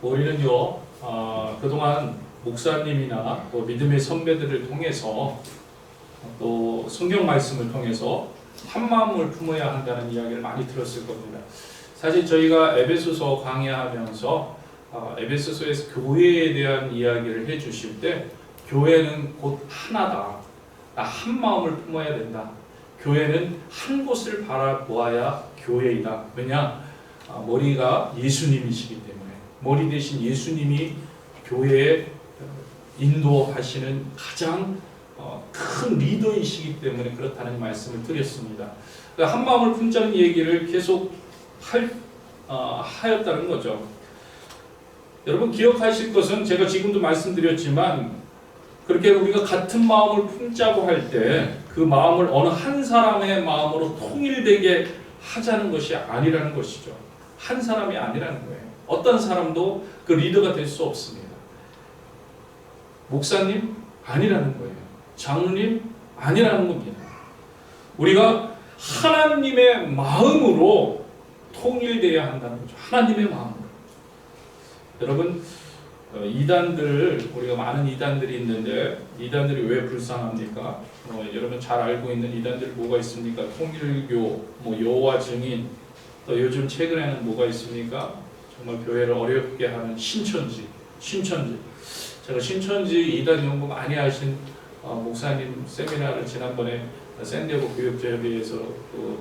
우리는요, 그동안 목사님이나 또 믿음의 선배들을 통해서 또 성경 말씀을 통해서 한 마음을 품어야 한다는 이야기를 많이 들었을 겁니다. 사실 저희가 에베소서 강의하면서 에베소서에서 교회에 대한 이야기를 해주실 때 교회는 곧 하나다. 한 마음을 품어야 된다. 교회는 한 곳을 바라보아야 교회이다. 왜냐? 머리가 예수님이시기 때문에 머리 대신 예수님이 교회에 인도하시는 가장 큰 리더이시기 때문에 그렇다는 말씀을 드렸습니다. 그러니까 한 마음을 품자는 얘기를 계속 하였다는 거죠. 여러분 기억하실 것은 제가 지금도 말씀드렸지만 그렇게 우리가 같은 마음을 품자고 할 때 그 마음을 어느 한 사람의 마음으로 통일되게 하자는 것이 아니라는 것이죠. 한 사람이 아니라는 거예요. 어떤 사람도 그 리더가 될 수 없습니다. 목사님 아니라는 거예요. 장로님 아니라는 겁니다. 우리가 하나님의 마음으로 통일되어야 한다는 거죠. 하나님의 마음으로. 여러분 이단들 우리가 많은 이단들이 있는데 이단들이 왜 불쌍합니까? 여러분 잘 알고 있는 이단들 뭐가 있습니까? 통일교, 여호와 증인, 또 요즘 최근에는 뭐가 있습니까? 정말 교회를 어렵게 하는 신천지. 제가 신천지 이단 연구 많이 하신 목사님 세미나를 지난번에 샌디에고 교육자협의회에서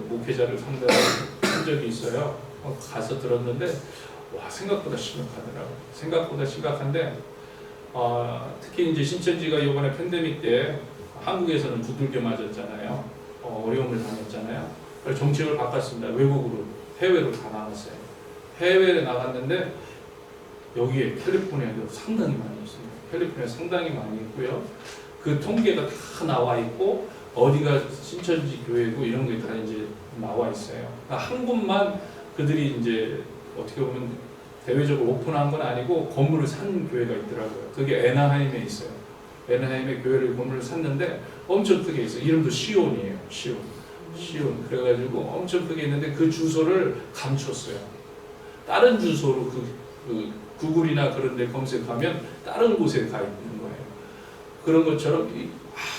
목회자를 상담한 적이 있어요. 가서 들었는데 와 생각보다 심각하더라고요. 생각보다 심각한데 특히 이제 신천지가 이번에 팬데믹 때 한국에서는 두들겨 맞았잖아요. 어려움을 당했잖아요. 그래서 정책을 바꿨습니다. 외국으로 해외로 다 나갔어요. 해외에 나갔는데 여기에 캘리포니아도 상당히 많이 있습니다. 캘리포니아 상당히 많이 있고요. 그 통계가 다 나와 있고 어디가 신천지 교회고 이런 게 다 이제 나와 있어요. 그러니까 한 곳만 그들이 이제 어떻게 보면 대외적으로 오픈한 건 아니고 건물을 산 교회가 있더라고요. 그게 애나하임에 있어요. 애나하임에 교회를 건물을 샀는데 엄청 크게 있어요. 이름도 시온이에요. 시온. 그래가지고 엄청 크게 있는데 그 주소를 감췄어요. 다른 주소로 그 구글이나 그런 데 검색하면 다른 곳에 가 있는 거예요. 그런 것처럼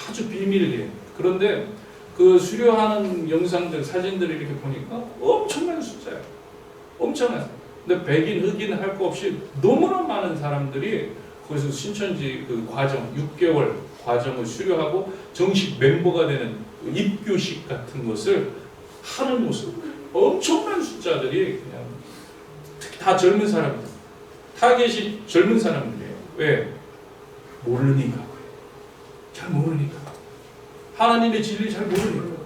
아주 비밀리에. 그런데 그 수료하는 영상들, 사진들을 이렇게 보니까 엄청난 숫자예요. 엄청난. 근데 백인, 흑인 할 거 없이 너무나 많은 사람들이 거기서 신천지 그 과정, 6개월 과정을 수료하고 정식 멤버가 되는 입교식 같은 것을 하는 모습. 엄청난 숫자들이 그냥 특히 다 젊은 사람들. 타겟이 젊은 사람들이에요. 왜? 모르니까. 잘 모르니까. 하나님의 진리 잘 모르니까.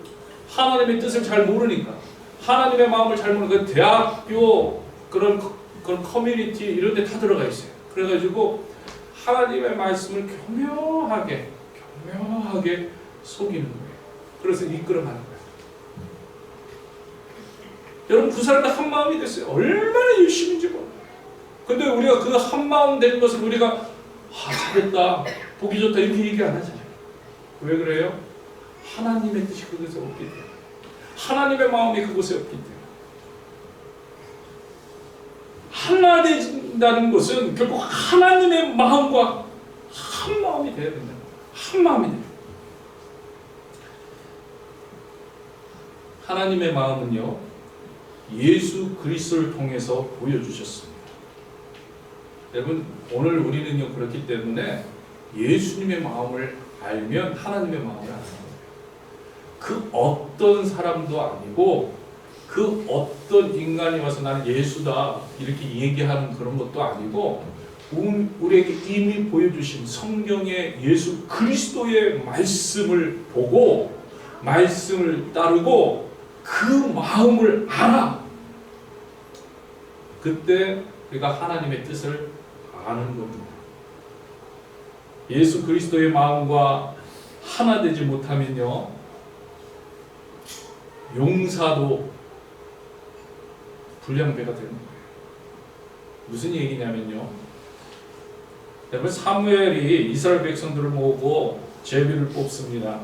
하나님의 뜻을 잘 모르니까. 하나님의 마음을 잘 모르니까. 대학교 그런 커뮤니티 이런 데 다 들어가 있어요. 그래가지고 하나님의 말씀을 교묘하게 속이는 거예요. 그래서 이끌어가는 거예요. 여러분 그 사람들 한 마음이 됐어요. 얼마나 열심인지 몰라요. 근데 우리가 그 한 마음 된 것을 우리가 잘했다, 보기 좋다 이렇게 얘기 안 하잖아요. 왜 그래요? 하나님의 뜻이 그것에 없기 때문에. 하나님의 마음이 그것에 없기 때문에. 하나 된다는 것은 결국 하나님의 마음과 한 마음이 되어야 된다. 한 마음이 돼요. 하나님의 마음은요, 예수 그리스도를 통해서 보여주셨습니다. 여러분, 오늘 우리는요, 그렇기 때문에 예수님의 마음을 알면 하나님의 마음을 아는 거예요. 그 어떤 사람도 아니고, 그 어떤 인간이 와서 나는 예수다 이렇게 얘기하는 그런 것도 아니고 우리에게 이미 보여주신 성경의 예수 그리스도의 말씀을 보고 말씀을 따르고 그 마음을 알아. 그때 우리가 하나님의 뜻을 아는 겁니다. 예수 그리스도의 마음과 하나 되지 못하면요, 용사도 불량배가 되는 거예요. 무슨 얘기냐면요, 여러분 사무엘이 이스라엘 백성들을 모으고 제비를 뽑습니다.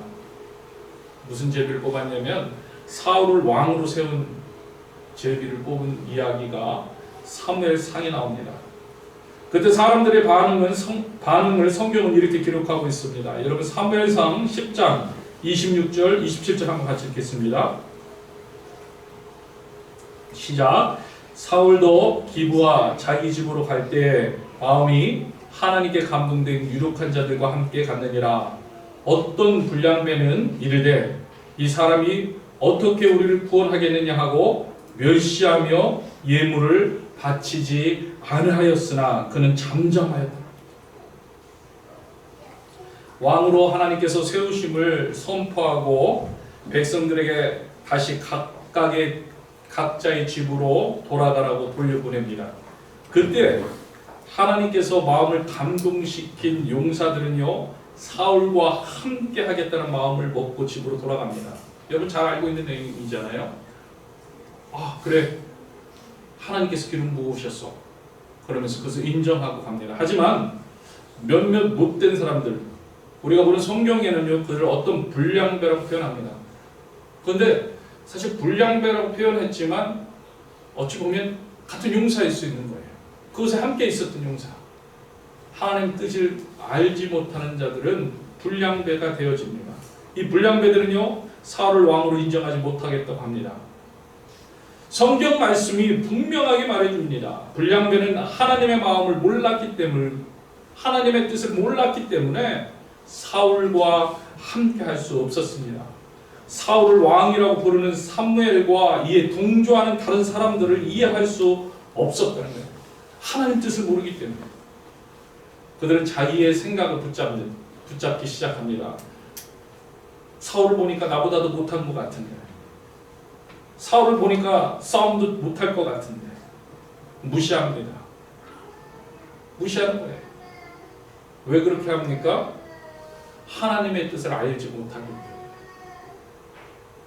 무슨 제비를 뽑았냐면 사울을 왕으로 세운 제비를 뽑은 이야기가 사무엘상에 나옵니다. 그때 사람들의 반응을 성경은 이렇게 기록하고 있습니다. 여러분 사무엘상 10장 26절 27절 한번 같이 읽겠습니다. 시작. 사울도 기브와 자기 집으로 갈 때 마음이 하나님께 감동된 유력한 자들과 함께 갔느니라. 어떤 불량배는 이르되 이 사람이 어떻게 우리를 구원하겠느냐 하고 멸시하며 예물을 바치지 아니하였으나 그는 잠잠하였다. 왕으로 하나님께서 세우심을 선포하고 백성들에게 다시 각자의 집으로 돌아가라고 돌려보냅니다. 그때 하나님께서 마음을 감동시킨 용사들은요, 사울과 함께 하겠다는 마음을 먹고 집으로 돌아갑니다. 여러분 잘 알고 있는 내용이잖아요. 아 그래, 하나님께서 기름 부으셨어. 그러면서 그것을 인정하고 갑니다. 하지만 몇몇 못된 사람들, 우리가 보는 성경에는요, 그들을 어떤 불량배라고 표현합니다. 그런데 사실 불량배라고 표현했지만 어찌 보면 같은 용사일 수 있는 거예요. 그것에 함께 있었던 용사. 하나님 뜻을 알지 못하는 자들은 불량배가 되어집니다. 이 불량배들은요, 사울을 왕으로 인정하지 못하겠다고 합니다. 성경 말씀이 분명하게 말해줍니다. 불량배는 하나님의 마음을 몰랐기 때문에, 하나님의 뜻을 몰랐기 때문에 사울과 함께 할 수 없었습니다. 사울을 왕이라고 부르는 사무엘과 이에 동조하는 다른 사람들을 이해할 수 없었다는 거예요. 하나님 뜻을 모르기 때문에. 그들은 자기의 생각을 붙잡기 시작합니다. 사울을 보니까 나보다도 못한 것 같은데, 사울을 보니까 싸움도 못할 것 같은데, 무시합니다. 무시하는 거예요. 왜 그렇게 합니까? 하나님의 뜻을 알지 못하기 때문에.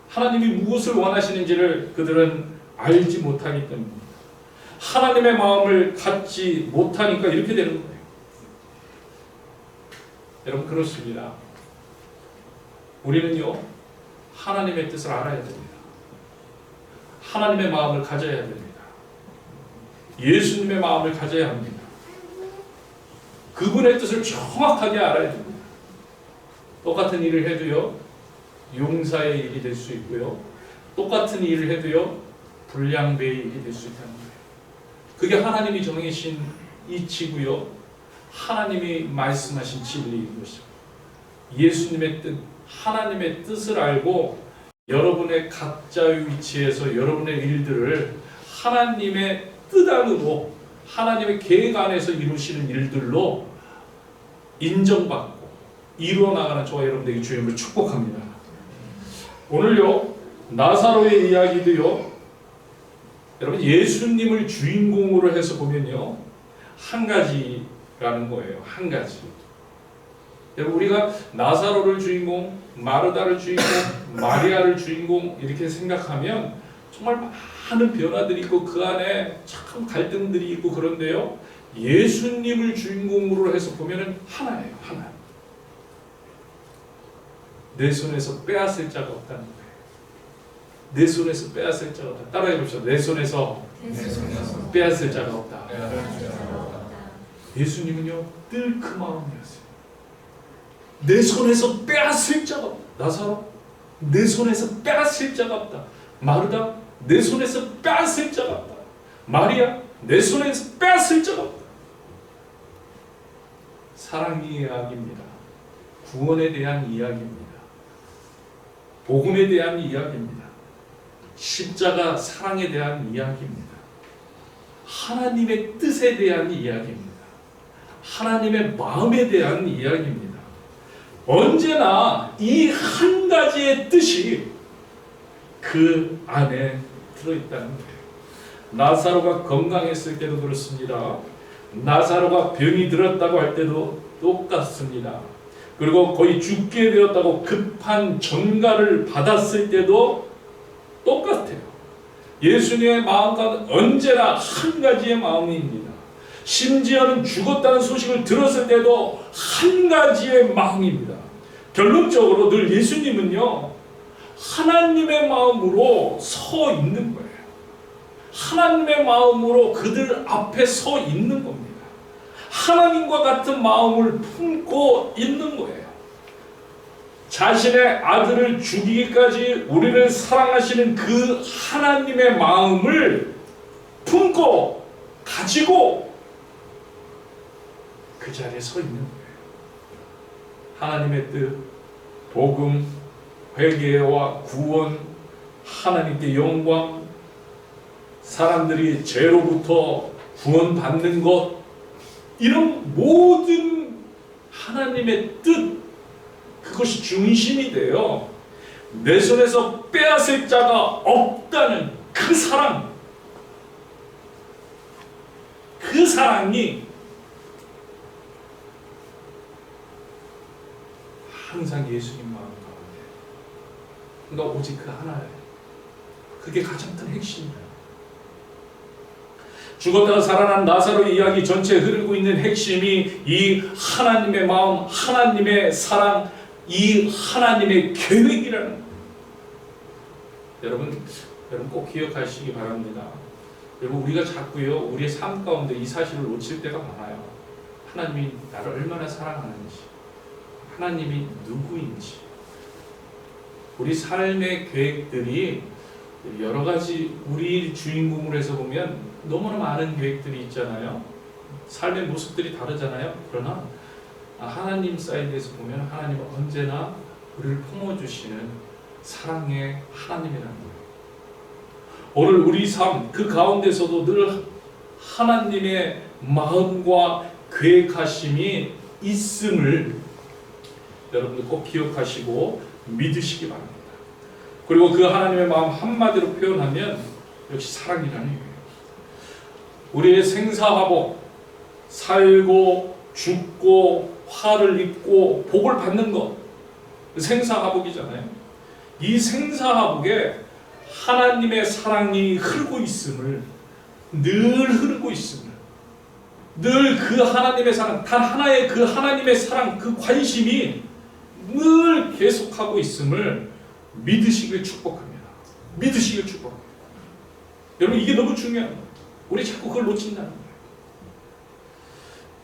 하나님이 무엇을 원하시는지를 그들은 알지 못하기 때문입니다. 하나님의 마음을 갖지 못하니까 이렇게 되는 거예요. 여러분 그렇습니다. 우리는요, 하나님의 뜻을 알아야 됩니다. 하나님의 마음을 가져야 됩니다. 예수님의 마음을 가져야 합니다. 그분의 뜻을 정확하게 알아야 됩니다. 똑같은 일을 해도요, 용사의 일이 될 수 있고요, 똑같은 일을 해도요, 불량배의 일이 될 수 있다는 거예요. 그게 하나님이 정해신 이치고요, 하나님이 말씀하신 진리인 것이죠. 예수님의 뜻, 하나님의 뜻을 알고 여러분의 각자의 위치에서 여러분의 일들을 하나님의 뜻 안으로, 하나님의 계획 안에서 이루시는 일들로 인정받고 이루어 나가는 저와 여러분들에게 주님을 축복합니다. 오늘요, 나사로의 이야기도요, 여러분 예수님을 주인공으로 해서 보면요, 한 가지라는 거예요. 한 가지. 여러분 우리가 나사로를 주인공, 마르다를 주인공, 마리아를 주인공 이렇게 생각하면 정말 많은 변화들이 있고 그 안에 참 갈등들이 있고 그런데요, 예수님을 주인공으로 해서 보면은 하나예요. 하나. 내 손에서 빼앗을 자가 없다는 거예요. 내 손에서 빼앗을 자가 없다. 따라해 보시죠. 내 손에서 빼앗을 자가 없다. 예수님은요, 늘 그 마음이었어요. 내 손에서 빼앗을 자가 없다. 나사로, 내 손에서 빼앗을 자가 없다. 마르다, 내 손에서 빼앗을 자가 없다. 마리아, 내 손에서 빼앗을 자가 없다. 사랑의 이야기입니다. 구원에 대한 이야기입니다. 복음에 대한 이야기입니다. 십자가 사랑에 대한 이야기입니다. 하나님의 뜻에 대한 이야기입니다. 하나님의 마음에 대한 이야기입니다. 언제나 이 한 가지의 뜻이 그 안에 들어있다는 거예요. 나사로가 건강했을 때도 그렇습니다. 나사로가 병이 들었다고 할 때도 똑같습니다. 그리고 거의 죽게 되었다고 급한 전가를 받았을 때도 똑같아요. 예수님의 마음과 언제나 한 가지의 마음입니다. 심지어는 죽었다는 소식을 들었을 때도 한 가지의 마음입니다. 결론적으로 늘 예수님은요, 하나님의 마음으로 서 있는 거예요. 하나님의 마음으로 그들 앞에 서 있는 겁니다. 하나님과 같은 마음을 품고 있는 거예요. 자신의 아들을 죽이기까지 우리를 사랑하시는 그 하나님의 마음을 품고 가지고 그 자리에 서 있는 거예요. 하나님의 뜻, 복음, 회개와 구원, 하나님께 영광, 사람들이 죄로부터 구원받는 것, 이런 모든 하나님의 뜻, 그것이 중심이 되어 내 손에서 빼앗을 자가 없다는 그 사랑, 그 사랑이 항상 예수님 마음 가운데, 그러니까 오직 그 하나예요. 그게 가장 큰 핵심이에요. 죽었다가 살아난 나사로 이야기 전체에 흐르고 있는 핵심이 이 하나님의 마음, 하나님의 사랑, 이 하나님의 계획이라는 거예요. 여러분 꼭 기억하시기 바랍니다. 여러분, 우리가 자꾸요 우리의 삶 가운데 이 사실을 놓칠 때가 많아요. 하나님이 나를 얼마나 사랑하는지, 하나님이 누구인지, 우리 삶의 계획들이 여러 가지, 우리 주인공으로 해서 보면 너무나 많은 계획들이 있잖아요. 삶의 모습들이 다르잖아요. 그러나 하나님 사이드에서 보면 하나님은 언제나 우리를 품어주시는 사랑의 하나님이라는 거예요. 오늘 우리 삶 그 가운데서도 늘 하나님의 마음과 계획하심이 있음을 여러분들 꼭 기억하시고 믿으시기 바랍니다. 그리고 그 하나님의 마음 한마디로 표현하면 역시 사랑이라는 얘기예요. 우리의 생사화복, 살고 죽고 화를 입고 복을 받는 것, 생사화복이잖아요. 이 생사화복에 하나님의 사랑이 흐르고 있음을, 늘 흐르고 있음을, 늘 그 하나님의 사랑, 단 하나의 그 하나님의 사랑, 그 관심이 늘 계속하고 있음을 믿으시길 축복합니다. 믿으시길 축복합니다. 여러분, 이게 너무 중요한 거예요. 우리 자꾸 그걸 놓친다는 거예요.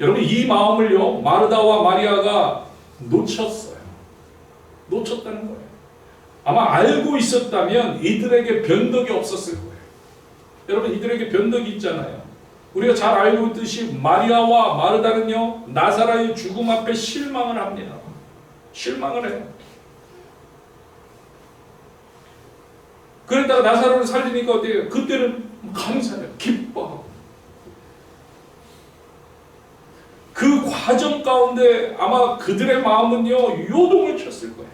여러분, 이 마음을요 마르다와 마리아가 놓쳤어요. 놓쳤다는 거예요. 아마 알고 있었다면 이들에게 변덕이 없었을 거예요. 여러분, 이들에게 변덕이 있잖아요. 우리가 잘 알고 있듯이 마리아와 마르다는요 나사로의 죽음 앞에 실망을 합니다. 실망을 해요. 그러다가 나사로를 살리니까 어때요? 그때는 감사해요. 기뻐하고. 그 과정 가운데 아마 그들의 마음은요 요동을 쳤을 거예요.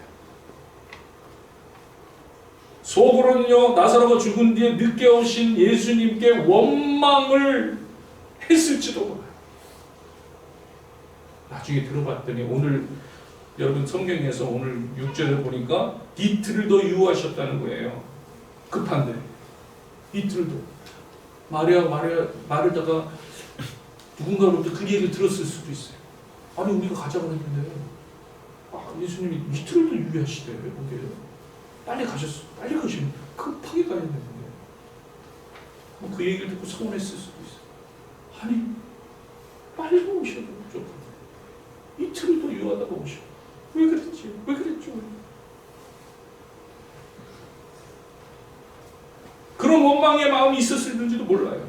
속으로는요 나사로가 죽은 뒤에 늦게 오신 예수님께 원망을 했을지도 몰라요. 나중에 들어봤더니 오늘 여러분 성경에서 오늘 6절을 보니까 이틀을 더 유하셨다는 거예요. 급한데 이틀도 마르다가 누군가로부터 그 얘기를 들었을 수도 있어요. 아니, 우리가 가자고 했는데 예수님이 이틀도 유예하시대요. 빨리 가셨어. 빨리 가시면 급하게 가야 되는데 그 얘기를 듣고 서운했을 수도 있어요. 아니, 빨리 오셔도 좋겠네. 이틀을 더 유하다가 오셔. 왜 그랬지? 왜 그랬죠? 그런 원망의 마음이 있었을지도 몰라요.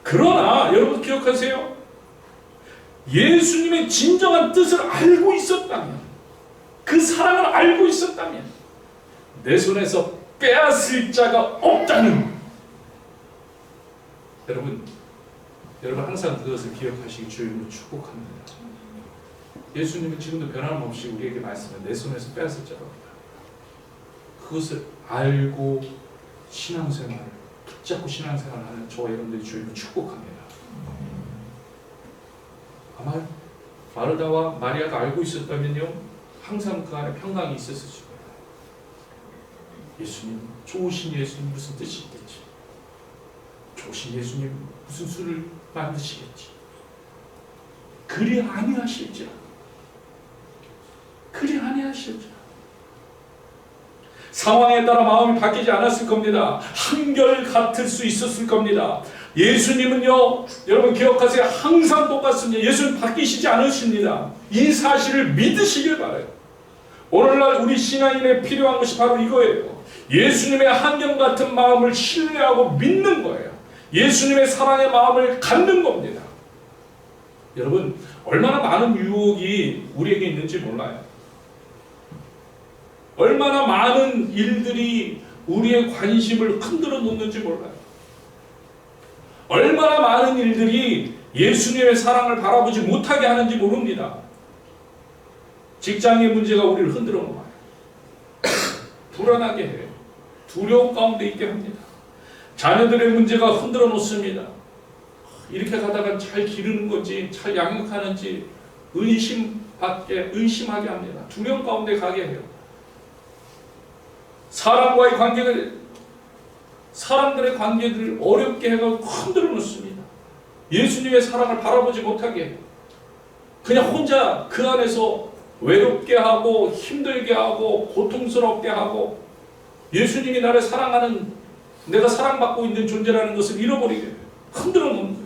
그러나 여러분 기억하세요. 예수님의 진정한 뜻을 알고 있었다면, 그 사랑을 알고 있었다면 내 손에서 빼앗을 자가 없다는, 여러분 항상 그것을 기억하시기 주님으로 축복합니다. 예수님은 지금도 변함없이 우리에게 말씀해 내 손에서 빼앗을 자가 없다. 그것을 알고 신앙생활을 붙잡고 신앙생활을 하는 저와 여러분들이 주님을 축복합니다. 아마 마르다와 마리아가 알고 있었다면요 항상 그 안에 평강이 있었을 거예요. 예수님, 좋으신 예수님 무슨 뜻이 있겠지? 좋으신 예수님 무슨 수를 만드시겠지? 그리 아니하실지라. 그리 아니하실지라. 상황에 따라 마음이 바뀌지 않았을 겁니다. 한결 같을 수 있었을 겁니다. 예수님은요, 여러분 기억하세요. 항상 똑같습니다. 예수는 바뀌시지 않으십니다. 이 사실을 믿으시길 바라요. 오늘날 우리 신앙인에 필요한 것이 바로 이거예요. 예수님의 한결같은 마음을 신뢰하고 믿는 거예요. 예수님의 사랑의 마음을 갖는 겁니다. 여러분, 얼마나 많은 유혹이 우리에게 있는지 몰라요. 얼마나 많은 일들이 우리의 관심을 흔들어 놓는지 몰라요. 얼마나 많은 일들이 예수님의 사랑을 바라보지 못하게 하는지 모릅니다. 직장의 문제가 우리를 흔들어 놓아요. 불안하게 해요. 두려움 가운데 있게 합니다. 자녀들의 문제가 흔들어 놓습니다. 이렇게 가다가 잘 기르는 건지 잘 양육하는지 의심하게 합니다. 두려움 가운데 가게 해요. 사람들의 관계들을 어렵게 해서 흔들어 놓습니다. 예수님의 사랑을 바라보지 못하게 해요. 그냥 혼자 그 안에서 외롭게 하고 힘들게 하고 고통스럽게 하고 예수님이 나를 사랑하는, 내가 사랑받고 있는 존재라는 것을 잃어버리게 해요. 흔들어 놓는 거예요.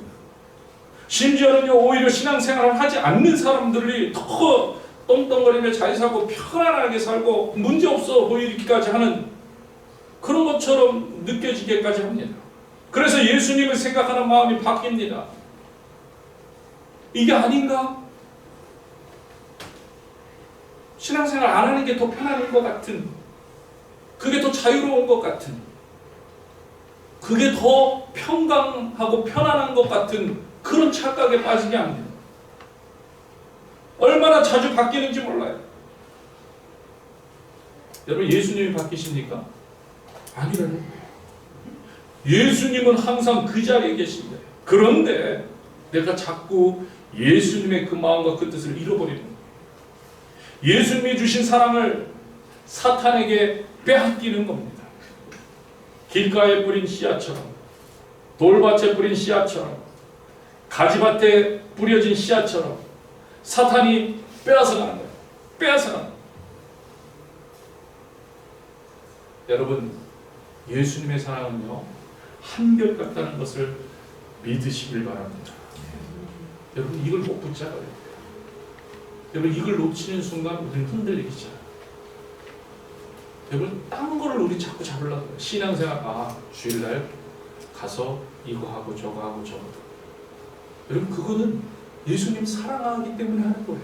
심지어는요, 오히려 신앙생활을 하지 않는 사람들이 더 똥똥거리며 잘 살고 편안하게 살고 문제없어 보이기까지 하는 그런 것처럼 느껴지게까지 합니다. 그래서 예수님을 생각하는 마음이 바뀝니다. 이게 아닌가? 신앙생활 안 하는 게 더 편안한 것 같은, 그게 더 자유로운 것 같은, 그게 더 평강하고 편안한 것 같은 그런 착각에 빠지게 합니다. 얼마나 자주 바뀌는지 몰라요. 여러분, 예수님이 바뀌십니까? 아니라는 거예요. 예수님은 항상 그 자리에 계신다. 그런데 내가 자꾸 예수님의 그 마음과 그 뜻을 잃어버리는 거예요. 예수님이 주신 사랑을 사탄에게 빼앗기는 겁니다. 길가에 뿌린 씨앗처럼, 돌밭에 뿌린 씨앗처럼, 가지밭에 뿌려진 씨앗처럼 사탄이 빼앗아가는 거예요. 빼앗아가는 거예요. 여러분, 예수님의 사랑은요, 한결같다는 것을 믿으시길 바랍니다. 여러분, 이걸 못 붙잡아요. 여러분, 이걸 놓치는 순간 우리는 흔들리기 시작해요. 여러분, 딴 거를 우리 자꾸 잡으려고 해요. 신앙생활, 주일날 가서 이거 하고 저거 하고 저거. 여러분, 그거는 예수님 사랑하기 때문에 하는 거예요.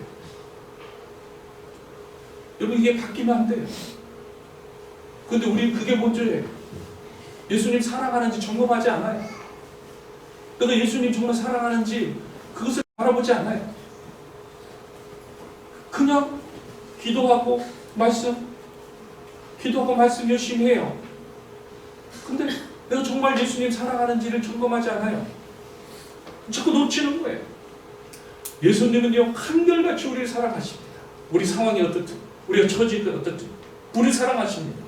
여러분, 이게 바뀌면 안 돼요. 근데 우리 그게 먼저예요. 예수님 사랑하는지 점검하지 않아요. 그러니까 예수님 정말 사랑하는지 그것을 바라보지 않아요. 그냥 기도하고 말씀 열심히 해요. 근데 내가 정말 예수님 사랑하는지를 점검하지 않아요. 자꾸 놓치는 거예요. 예수님은요, 한결같이 우리를 사랑하십니다. 우리 상황이 어떻든, 우리가 처지든 어떻든 우리를 사랑하십니다.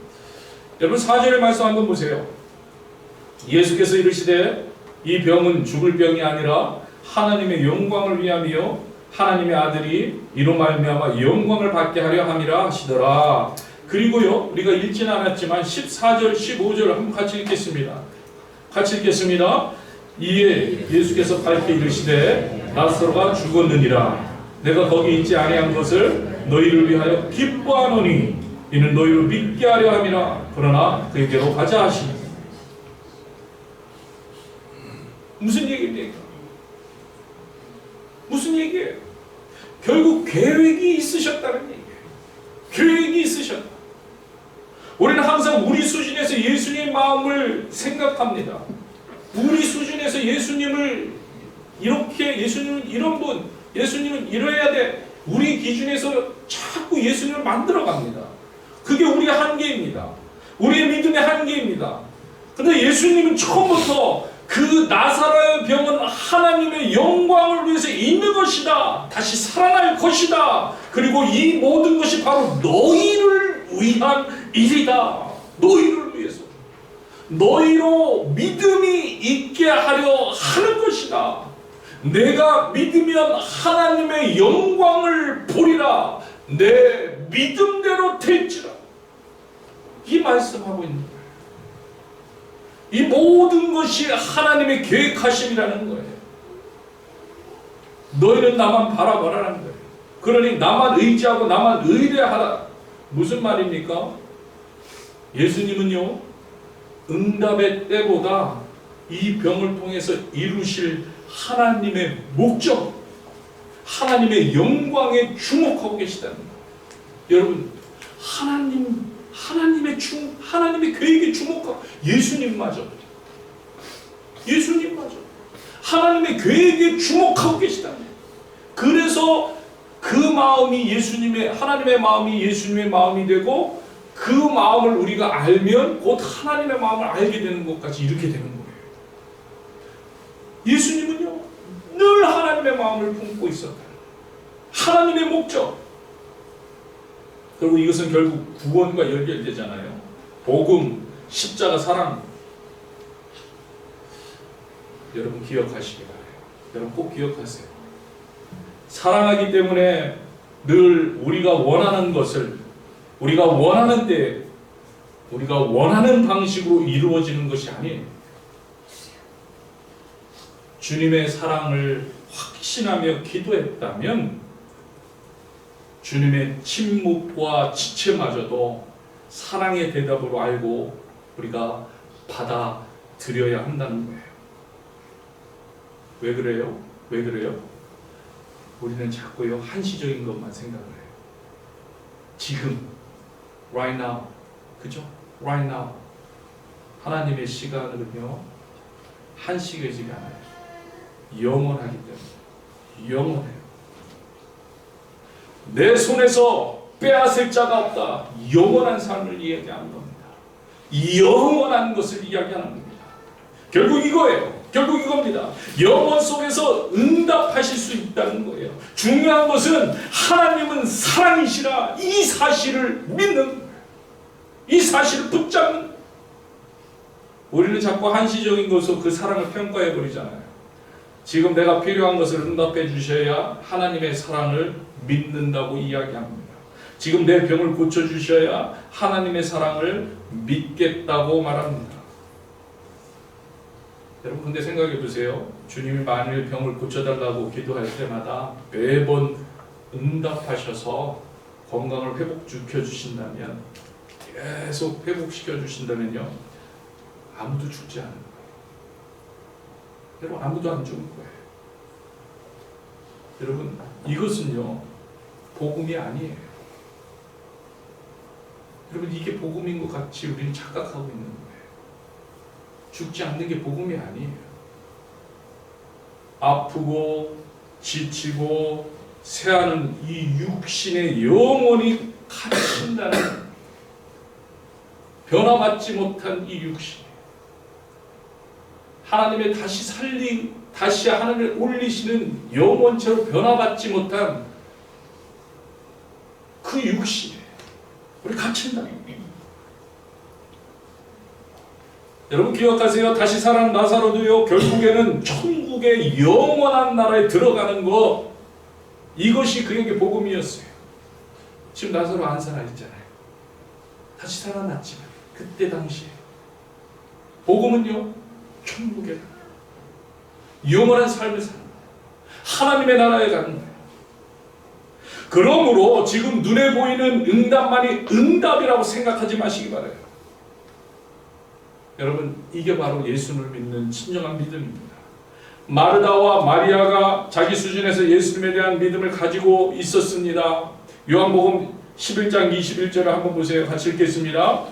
여러분, 4절의 말씀 한번 보세요. 예수께서 이르시되 이 병은 죽을 병이 아니라 하나님의 영광을 위함이요 하나님의 아들이 이로 말미암아 영광을 받게 하려 함이라 하시더라. 그리고요, 우리가 읽지는 않았지만 14절, 15절 한번 같이 읽겠습니다. 같이 읽겠습니다. 이에 예수께서 밝게 이르시되 나사로가 죽었느니라. 내가 거기 있지 아니한 것을 너희를 위하여 기뻐하노니 이는 너희를 믿게 하려 함이라. 그러나 그에게로 가자 하시니. 무슨 얘기입니까? 무슨 얘기예요? 결국 계획이 있으셨다는 얘기예요. 계획이 있으셨다. 우리는 항상 우리 수준에서 예수님의 마음을 생각합니다. 우리 수준에서 예수님을 이렇게, 예수님은 이런 분, 예수님은 이래야 돼, 우리 기준에서 자꾸 예수님을 만들어갑니다. 그게 우리의 한계입니다. 우리의 믿음의 한계입니다. 그런데 예수님은 처음부터 그 나사로의 병은 하나님의 영광을 위해서 있는 것이다. 다시 살아날 것이다. 그리고 이 모든 것이 바로 너희를 위한 일이다. 너희를 위해서. 너희로 믿음이 있게 하려 하는 것이다. 내가 믿으면 하나님의 영광을 보리라. 내 믿음대로 될지라. 이 말씀하고 있는 거예요. 이 모든 것이 하나님의 계획하심이라는 거예요. 너희는 나만 바라보라는 거예요. 그러니 나만 의지하고 나만 의뢰하라. 무슨 말입니까? 예수님은요, 응답의 때보다 이 병을 통해서 이루실 하나님의 목적, 하나님의 영광에 주목하고 계시다는 거예요. 여러분, 하나님의 계획에 주목하고, 예수님마저 하나님의 계획에 주목하고 계시다는 거예요. 그래서 그 마음이 하나님의 마음이 예수님의 마음이 되고, 그 마음을 우리가 알면 곧 하나님의 마음을 알게 되는 것까지 이렇게 되는 거예요. 예수님은요, 늘 하나님의 마음을 품고 있었다. 하나님의 목적. 그리고 이것은 결국 구원과 연결되잖아요. 복음, 십자가, 사랑. 여러분 기억하시기 바라요. 여러분 꼭 기억하세요. 사랑하기 때문에 늘 우리가 원하는 것을 우리가 원하는 때 우리가 원하는 방식으로 이루어지는 것이 아니에요. 주님의 사랑을 확신하며 기도했다면 주님의 침묵과 지체마저도 사랑의 대답으로 알고 우리가 받아들여야 한다는 거예요. 왜 그래요? 왜 그래요? 우리는 자꾸요 한시적인 것만 생각을 해요. 지금, right now, 그죠? right now. 하나님의 시간은요 한시적이지 않아요. 영원하기 때문에 영원해요. 내 손에서 빼앗을 자가 없다. 영원한 삶을 이야기하는 겁니다. 영원한 것을 이야기하는 겁니다. 결국 이거예요. 결국 이겁니다. 영원 속에서 응답하실 수 있다는 거예요. 중요한 것은 하나님은 사랑이시라 이 사실을 믿는 거예요. 이 사실을 붙잡는 거예요. 우리는 자꾸 한시적인 것으로 그 사랑을 평가해 버리잖아요. 지금 내가 필요한 것을 응답해 주셔야 하나님의 사랑을 믿는다고 이야기합니다. 지금 내 병을 고쳐주셔야 하나님의 사랑을 믿겠다고 말합니다. 여러분 근데 생각해 보세요. 주님이 만일 병을 고쳐달라고 기도할 때마다 매번 응답하셔서 건강을 회복시켜 주신다면, 계속 회복시켜 주신다면요, 아무도 죽지 않을 거예요. 여러분 아무도 안 죽을 거예요. 여러분 이것은요 복음이 아니에요. 여러분 이게 복음인 것 같이 우리는 착각하고 있는 거예요. 죽지 않는 게 복음이 아니에요. 아프고 지치고 새하는 이 육신의 영원히 갇힌다는, 변화받지 못한 이 육신, 하나님의 다시 하나님을 올리시는 영원체로 변화받지 못한 그 육신에 우리 갇힌다. 여러분 기억하세요. 다시 살아난 나사로도요 결국에는 천국의 영원한 나라에 들어가는 것, 이것이 그에게 복음이었어요. 지금 나사로 안 살아있잖아요. 다시 살아났지만 그때 당시에 복음은요 천국에 영원한 삶을 사는 거예요. 하나님의 나라에 가는 거예요. 그러므로 지금 눈에 보이는 응답만이 응답이라고 생각하지 마시기 바라요. 여러분 이게 바로 예수를 믿는 진정한 믿음입니다. 마르다와 마리아가 자기 수준에서 예수님에 대한 믿음을 가지고 있었습니다. 요한복음 11장 21절을 한번 보세요. 같이 읽겠습니다.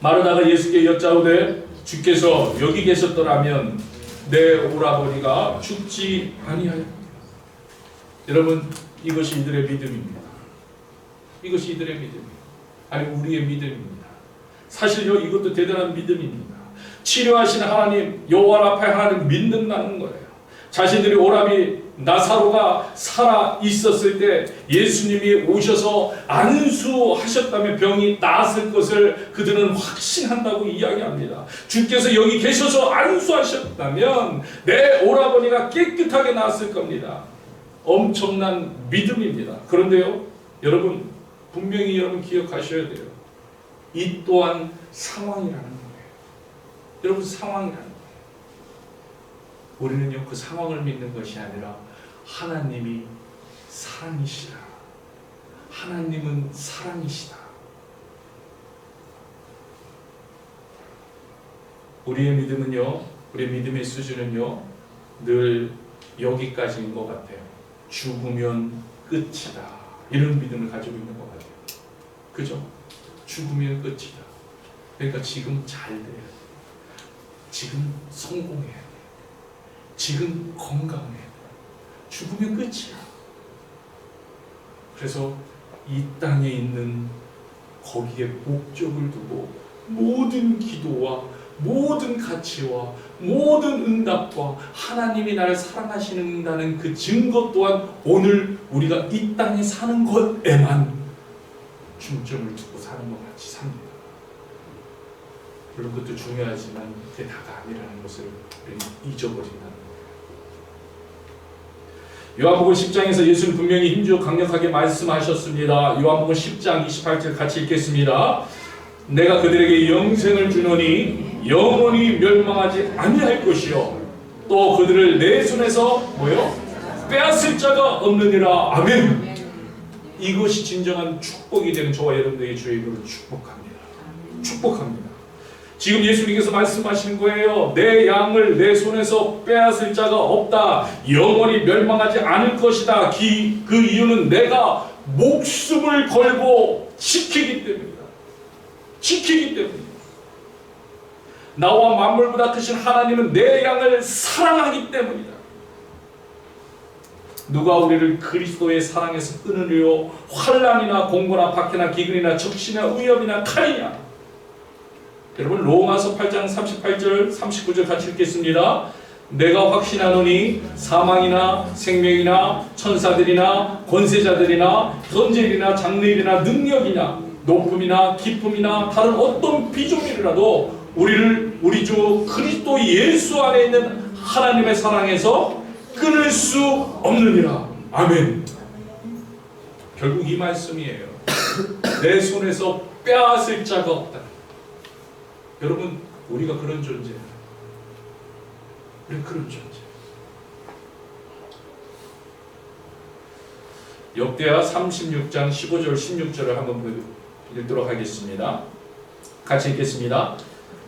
마르다가 예수께 여짜오되 주께서 여기 계셨더라면 내 오라버니가 죽지 아니하였다. 여러분 이것이 이들의 믿음입니다. 이것이 이들의 믿음입니다. 아니 우리의 믿음입니다. 사실요 이것도 대단한 믿음입니다. 치료하시는 하나님, 여호와 앞에 하나님 믿는다는 거예요. 자신들이 오라비 나사로가 살아 있었을 때 예수님이 오셔서 안수하셨다면 병이 나았을 것을 그들은 확신한다고 이야기합니다. 주께서 여기 계셔서 안수하셨다면 내 오라버니가 깨끗하게 나았을 겁니다. 엄청난 믿음입니다. 그런데요 여러분 분명히 여러분 기억하셔야 돼요. 이 또한 상황이라는 거예요. 여러분 상황이라는 거예요. 우리는요 그 상황을 믿는 것이 아니라 하나님이 사랑이시라. 하나님은 사랑이시다. 우리의 믿음은요, 우리의 믿음의 수준은요 늘 여기까지인 것 같아요. 죽으면 끝이다. 이런 믿음을 가지고 있는 것 같아요. 그죠? 죽으면 끝이다. 그러니까 지금 잘 돼야 돼. 지금 성공해야 돼. 지금 건강해야 돼. 죽으면 끝이야. 그래서 이 땅에 있는 거기에 목적을 두고 모든 기도와 모든 가치와 모든 응답과 하나님이 나를 사랑하시는다는 그 증거 또한 오늘 우리가 이 땅에 사는 것에만 중점을 두고 사는 것 같이 삽니다. 물론 그것도 중요하지만 그게 다가 아니라는 것을 우리는 잊어버린다는 거예요. 요한복음 10장에서 예수는 분명히 힘주어 강력하게 말씀하셨습니다. 요한복음 10장 28절 같이 읽겠습니다. 내가 그들에게 영생을 주노니 영원히 멸망하지 아니할 것이요 또 그들을 내 손에서 뭐요? 빼앗을 자가 없느니라. 아멘. 이것이 진정한 축복이 되는 저와 여러분들에게 주의 이름으로 축복합니다. 축복합니다. 지금 예수님께서 말씀하시는 거예요. 내 양을 내 손에서 빼앗을 자가 없다. 영원히 멸망하지 않을 것이다. 그 이유는 내가 목숨을 걸고 지키기 때문이다. 지키기 때문이다. 나와 만물보다 크신 하나님은 내 양을 사랑하기 때문이다. 누가 우리를 그리스도의 사랑에서 끊으려 환난이나 공고나 박해나 기근이나 적신이나 위협이나 칼이냐. 여러분 로마서 8장 38절 39절 같이 읽겠습니다. 내가 확신하노니 사망이나 생명이나 천사들이나 권세자들이나 현재일이나 장래일이나 능력이나 높음이나 깊음이나 다른 어떤 비종일이라도 우리를 우리 주 그리스도 예수 안에 있는 하나님의 사랑에서 끊을 수 없느니라. 아멘. 결국 이 말씀이에요. 내 손에서 빼앗을 자가 없다. 여러분 우리가 그런 존재예요. 우리 그런 존재. 역대하 36장 15절 16절을 한번 읽도록 하겠습니다. 같이 읽겠습니다.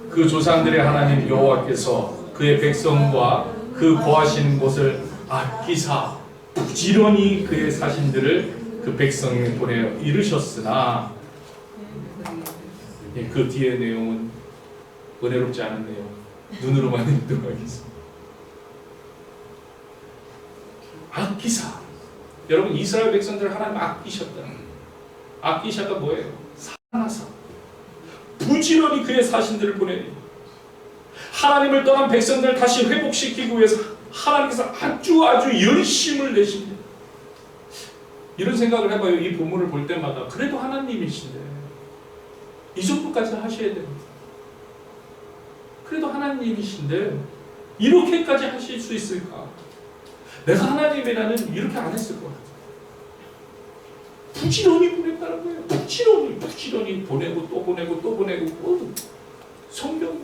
그 조상들의 하나님 여호와께서 그의 백성과 그 거하시는 곳을 아끼사 부지런히 그의 사신들을 그 백성에 보내어 이르셨으나 그 뒤의 내용은 은혜롭지 않은 내용. 눈으로만 읽도록 하겠습니다. 아끼사. 여러분 이스라엘 백성들을 하나님 아끼셨다. 아끼샤가 뭐예요? 사랑하사. 부지런히 그의 사신들을 보내니 하나님을 떠난 백성들을 다시 회복시키기 위해서 하나님께서 아주 열심을 내십니다. 이런 생각을 해봐요. 이 본문을 볼 때마다 그래도 하나님이신데 이 정도까지 하셔야 됩니다. 그래도 하나님이신데 이렇게까지 하실 수 있을까? 내가 하나님이라면 이렇게 안 했을 것 같아요. 부지런히 보냈다는 거예요. 부지런히 보내고 또 보내고 또 보내고 성경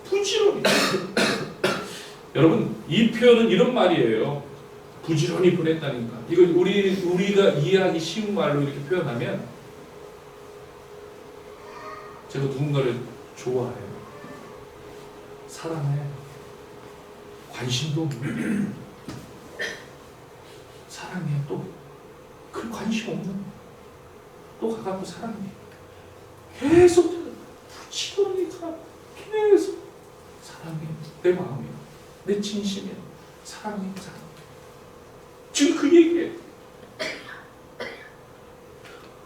부지런히. 여러분 이 표현은 이런 말이에요. 부지런히 보냈다니까. 이거 우리가 이해하기 쉬운 말로 이렇게 표현하면 제가 누군가를 좋아해요. 사랑해. 관심도 없는. 사랑해. 또 그 관심 없는. 또 가갖고 사랑해. 계속 부지런히 계속 사랑해. 내 마음이야. 내 진심이야. 사랑해. 지금 그 얘기예요.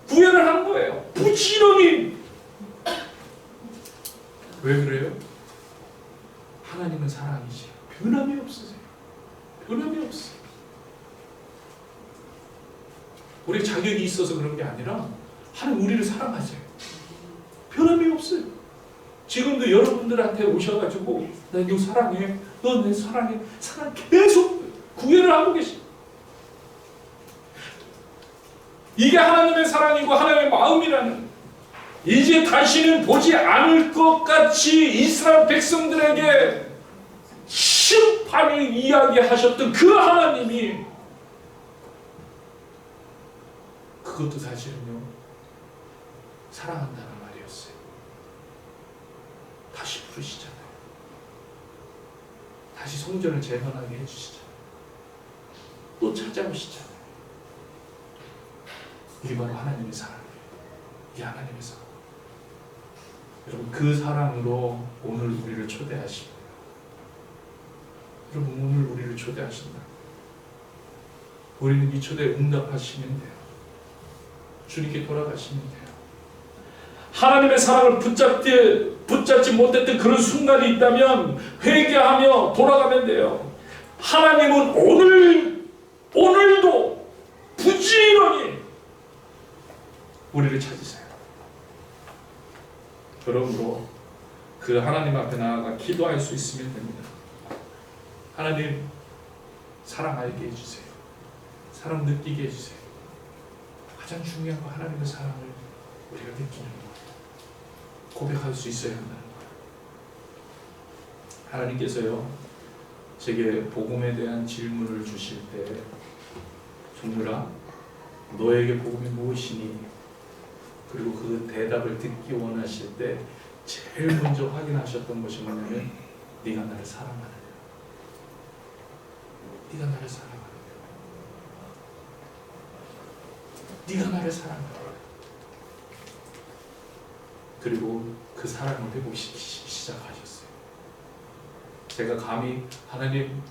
구애를 하는 거예요. 부지런히. 왜 그래요? 하나님은 사랑이시요. 변함이 없으세요. 변함이 없어요. 우리 자격이 있어서 그런 게 아니라 하나님 우리를 사랑하세요. 변함이 없어요. 지금도 여러분들한테 오셔가지고 나 너 사랑해. 너 내 사랑해. 사랑 계속 구애를 하고 계시. 이게 하나님의 사랑이고 하나님의 마음이라는 이제 다시는 보지 않을 것 같이 이스라엘 백성들에게 심판을 이야기하셨던 그 하나님이, 그것도 사실은요 사랑한다는 말이었어요. 다시 부르시잖아요. 다시 성전을 재건하게 해주시잖아요. 또 찾아오시잖아요. 이게 바로 하나님의 사랑이에요. 이게 하나님의 사랑. 여러분, 그 사랑으로 오늘 우리를 초대하십니다. 여러분, 오늘 우리를 초대하신다. 우리는 이 초대에 응답하시면 돼요. 주님께 돌아가시면 돼요. 하나님의 사랑을 붙잡지 못했던 그런 순간이 있다면 회개하며 돌아가면 돼요. 하나님은 오늘도 부지런히 우리를 찾으세요. 그러므로 그 하나님 앞에 나아가 기도할 수 있으면 됩니다. 하나님, 사랑 알게 해주세요. 사랑 느끼게 해주세요. 가장 중요한 건 하나님의 사랑을 우리가 느끼는 거예요. 고백할 수 있어야 한다는 거예요. 하나님께서요, 제게 복음에 대한 질문을 주실 때, 종들아, 너에게 복음이 무엇이니? 그리고 그 대답을 듣기 원하실 때 제일 먼저 확인하셨던 것이 뭐냐면, 네가 나를 사랑하느냐, 네가 나를 사랑하느냐, 네가 나를 사랑하느냐. 그리고 그 사랑을 회복시키기 시작하셨어요. 제가 감히 하나님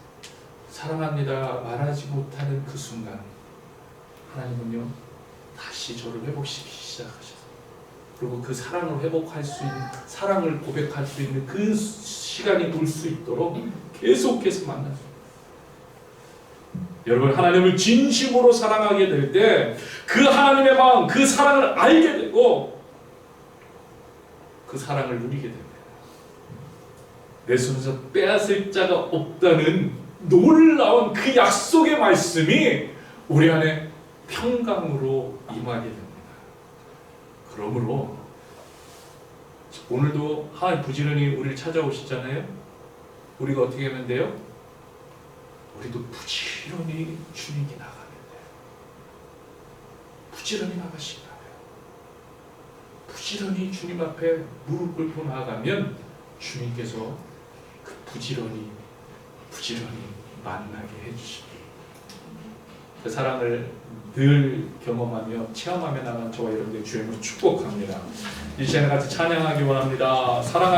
사랑합니다 말하지 못하는 그 순간, 하나님은요 다시 저를 회복시키기 시작하셨어요. 그리고 그 사랑을 회복할 수 있는, 사랑을 고백할 수 있는 그 시간이 올 수 있도록 계속해서 만났어요. 여러분, 하나님을 진심으로 사랑하게 될 때 그 하나님의 마음, 그 사랑을 알게 되고 그 사랑을 누리게 됩니다. 내 손에서 빼앗을 자가 없다는 놀라운 그 약속의 말씀이 우리 안에 평강으로 임하게 됩니다. 그러므로 오늘도 하나님 부지런히 우리를 찾아오시잖아요. 우리가 어떻게 하면 돼요? 우리도 부지런히 주님께 나가면 돼요. 부지런히 나가시기 바라요. 부지런히 주님 앞에 무릎 꿇고 나아가면 주님께서 그 부지런히 만나게 해주십니다. 그 사랑을 늘 경험하며 체험하며 나간 저와 여러분들의 주님을 축복합니다. 이 시간에 같이 찬양하기 원합니다. 사랑하는